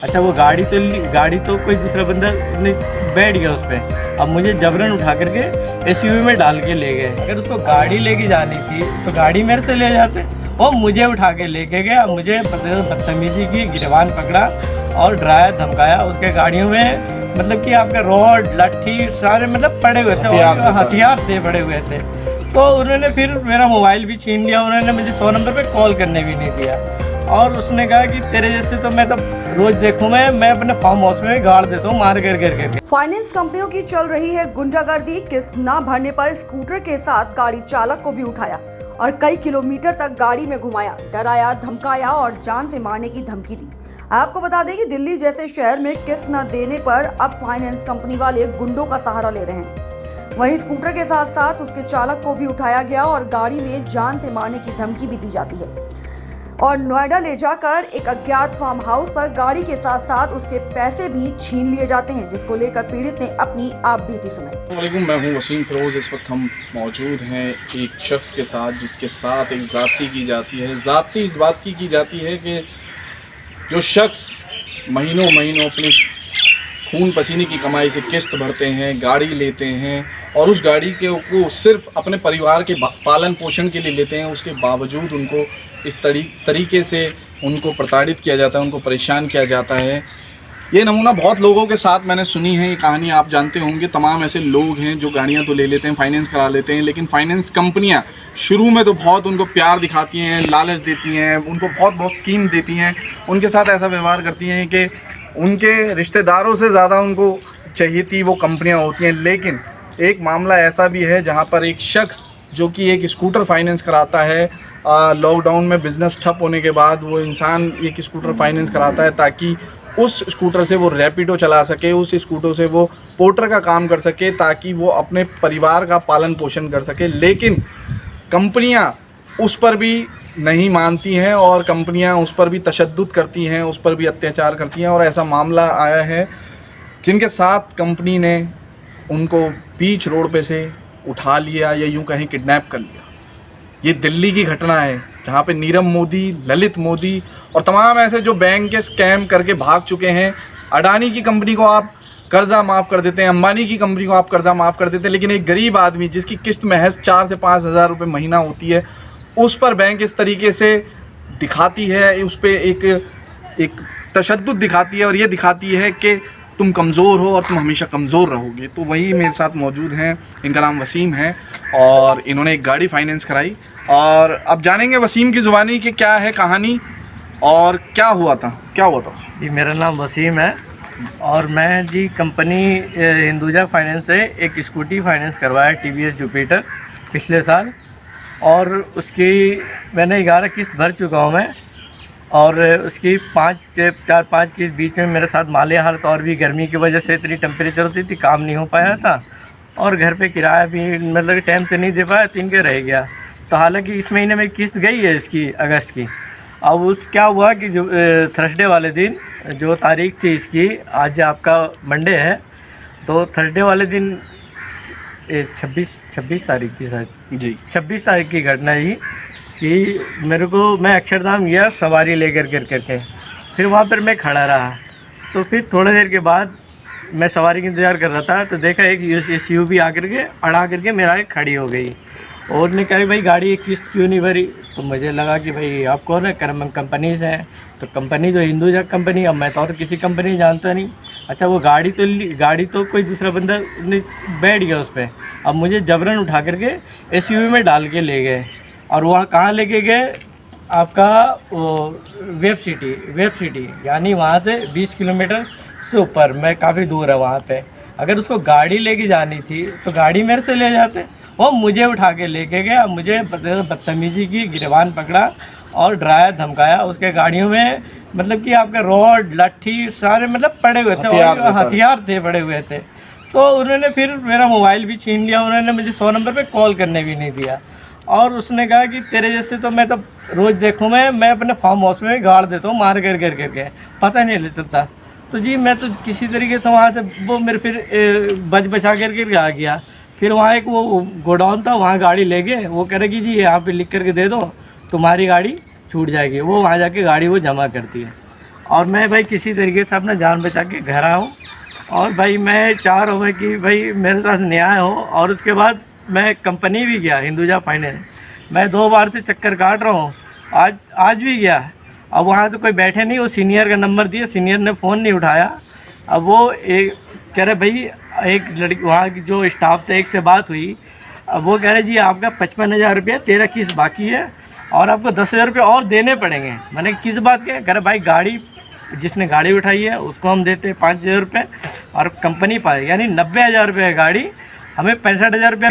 अच्छा वो गाड़ी तो कोई दूसरा बंदा ने बैठ गया उस पर। अब मुझे जबरन उठा करके एसयूवी में डाल के ले गए। अगर उसको गाड़ी लेके जानी थी तो गाड़ी मेरे से ले जाते। वो मुझे उठा के लेके गया, मुझे बदतमीजी की, गिरबान पकड़ा और डराया धमकाया। उसके गाड़ियों में मतलब कि आपका रॉड लाठी सारे मतलब पड़े हुए थे, हथियार थे पड़े हुए थे। तो उन्होंने फिर मेरा मोबाइल भी छीन लिया। उन्होंने मुझे 100 नंबर पे कॉल करने भी नहीं दिया। और उसने कहा कि तेरे जैसे तो मैं तो रोज देखूं, मैं अपने फार्म हाउस में गाड़ देता हूँ मार कर करके। फाइनेंस कंपनियों की चल रही है गुंडागर्दी। किस्त न भरने पर स्कूटर के साथ गाड़ी चालक को भी उठाया और कई किलोमीटर तक गाड़ी में घुमाया, डराया, धमकाया और जान से मारने की धमकी दी। आपको बता दें कि दिल्ली जैसे शहर में किस्त न देने पर अब फाइनेंस कंपनी वाले गुंडों का सहारा ले रहे हैं। वहीं स्कूटर के साथ साथ उसके चालक को भी उठाया गया और गाड़ी में जान से मारने की धमकी भी दी जाती है और नोएडा ले जाकर एक अज्ञात फार्म हाउस पर गाड़ी के साथ साथ उसके पैसे भी छीन लिए जाते हैं, जिसको लेकर पीड़ित ने अपनी आप बीती सुनाई। मैं हूं वसीम फिरोज। इस वक्त हम मौजूद हैं एक शख्स के साथ जिसके साथ एक ज़्यादती की जाती है। ज़्यादती इस बात की जाती है कि जो शख्स महीनों अपने खून पसीने की कमाई से किस्त भरते हैं, गाड़ी लेते हैं और उस गाड़ी के को सिर्फ अपने परिवार के पालन पोषण के लिए लेते हैं, उसके बावजूद उनको इस तरीके से उनको प्रताड़ित किया जाता है, उनको परेशान किया जाता है। ये नमूना बहुत लोगों के साथ मैंने सुनी है। ये कहानी आप जानते होंगे। तमाम ऐसे लोग हैं जो गाड़ियां तो ले लेते हैं, फाइनेंस करा लेते हैं, लेकिन फाइनेंस कंपनियां शुरू में तो बहुत उनको प्यार दिखाती हैं, लालच देती हैं, उनको बहुत स्कीम देती हैं, उनके साथ ऐसा व्यवहार करती हैं कि उनके रिश्तेदारों से ज़्यादा उनको चाहिए थी वो कंपनियाँ होती हैं। लेकिन एक मामला ऐसा भी है जहाँ पर एक शख्स जो कि एक स्कूटर फाइनेंस कराता है, लॉकडाउन में बिज़नेस ठप होने के बाद वो इंसान एक स्कूटर फाइनेंस कराता है ताकि उस स्कूटर से वो रैपिडो चला सके, उस स्कूटर से वो पोर्टर का काम कर सके, ताकि वो अपने परिवार का पालन पोषण कर सके। लेकिन कंपनियां उस पर भी नहीं मानती हैं और कंपनियां उस पर भी तशद्दुद करती हैं, उस पर भी अत्याचार करती हैं। और ऐसा मामला आया है जिनके साथ कंपनी ने उनको बीच रोड पे से उठा लिया या यूँ कहें किडनैप कर लिया। ये दिल्ली की घटना है जहाँ पे नीरव मोदी, ललित मोदी और तमाम ऐसे जो बैंक के स्कैम करके भाग चुके हैं। अडानी की कंपनी को आप कर्जा माफ़ कर देते हैं, अंबानी की कंपनी को आप कर्जा माफ़ कर देते हैं, लेकिन एक गरीब आदमी जिसकी किस्त महज 4 से 5 हज़ार रुपये महीना होती है, उस पर बैंक इस तरीके से दिखाती है, उस पर एक तशद्दुद दिखाती है और ये दिखाती है कि तुम कमज़ोर हो और तुम हमेशा कमज़ोर रहोगे। तो वही मेरे साथ मौजूद हैं, इनका नाम वसीम है और इन्होंने एक गाड़ी फाइनेंस कराई। और अब जानेंगे वसीम की ज़ुबानी कि क्या है कहानी और क्या हुआ था जी मेरा नाम वसीम है और मैं जी कंपनी हिंदुजा फाइनेंस से एक स्कूटी फाइनेंस करवाया TVS जुपिटर पिछले साल, और उसकी मैंने 11 किस्त भर चुका हूँ मैं। और उसकी 4-5 के बीच में मेरे साथ माली हालत और भी गर्मी की वजह से इतनी टेम्परेचर होती थी, काम नहीं हो पाया था और घर पे किराया भी मतलब टाइम से नहीं दे पाया, 3 के रह गया। तो हालांकि इस महीने में किस्त गई है इसकी अगस्त की। अब क्या हुआ कि जो थर्सडे वाले दिन जो तारीख थी इसकी, आज आपका मंडे है, तो थर्सडे वाले दिन 26 तारीख थी शायद जी, 26 तारीख की घटना ही कि मैं अक्षरधाम गया सवारी लेकर करके। फिर वहाँ पर मैं खड़ा रहा, तो फिर थोड़ी देर के बाद मैं सवारी का इंतज़ार कर रहा था तो देखा एक SUV आकर के अड़ा करके मेरा एक खड़ी हो गई और ने कहा भाई गाड़ी एक किस्त क्यों नहीं भरी। तो मुझे लगा कि भाई आप कौन है, कंपनी से हैं। तो कंपनी तो हिंदुजा कंपनी, अब मैं तो और किसी कंपनी जानता नहीं। अच्छा वो गाड़ी तो कोई दूसरा बंदा ने बैठ गया उस पर। अब मुझे जबरन उठा करके SUV में डाल के ले गए और वहाँ कहाँ लेके गए, आपका वेब सिटी यानी वहाँ से 20 किलोमीटर से ऊपर, मैं काफ़ी दूर है वहाँ पे। अगर उसको गाड़ी लेके जानी थी तो गाड़ी मेरे से ले जाते। वो मुझे उठा के लेके गया, मुझे बदतमीजी की, गिरबान पकड़ा और डराया धमकाया। उसके गाड़ियों में मतलब कि आपका रॉड लाठी सारे मतलब पड़े हुए थे, हथियार थे पड़े हुए थे। तो उन्होंने फिर मेरा मोबाइल भी छीन लिया। उन्होंने मुझे 100 नंबर पे कॉल करने भी नहीं दिया और उसने कहा कि तेरे जैसे तो मैं तो रोज़ देखूं, मैं अपने फार्म हाउस में गाड़ देता हूँ मार कर करके, पता नहीं चलता। तो जी मैं तो किसी तरीके से वहाँ से वो मेरे फिर बचा करके आ गया। फिर वहाँ एक वो गोडाउन था, वहाँ गाड़ी ले गए। वो कह रहे कि जी यहाँ पे लिख करके दे दो, तुम्हारी गाड़ी छूट जाएगी। वो वहाँ जाके गाड़ी वो जमा करती है और मैं भाई किसी तरीके से अपना जान बचा के घर आया हूँ। और भाई मैं चाह रहा हूँ कि भाई मेरे साथ न्याय हो। और उसके बाद मैं कंपनी भी गया, हिंदुजा फाइनेंस, मैं 2 बार से चक्कर काट रहा हूँ, आज भी गया। अब वहाँ तो कोई बैठे नहीं, वो सीनियर का नंबर दिया, सीनियर ने फ़ोन नहीं उठाया। अब वो एक कह रहे भाई, एक लड़की वहाँ की जो स्टाफ था, एक से बात हुई। अब वो कह रहे जी आपका 55,000 रुपया 13 किस्त बाकी है और आपको 10,000 रुपये और देने पड़ेंगे। मैंने किस बात के? कह रहे भाई गाड़ी, जिसने गाड़ी उठाई है उसको हम देते हैं 5,000 रुपये और कंपनी पाए, यानी 90,000 रुपये गाड़ी, हमें 65,000 रुपये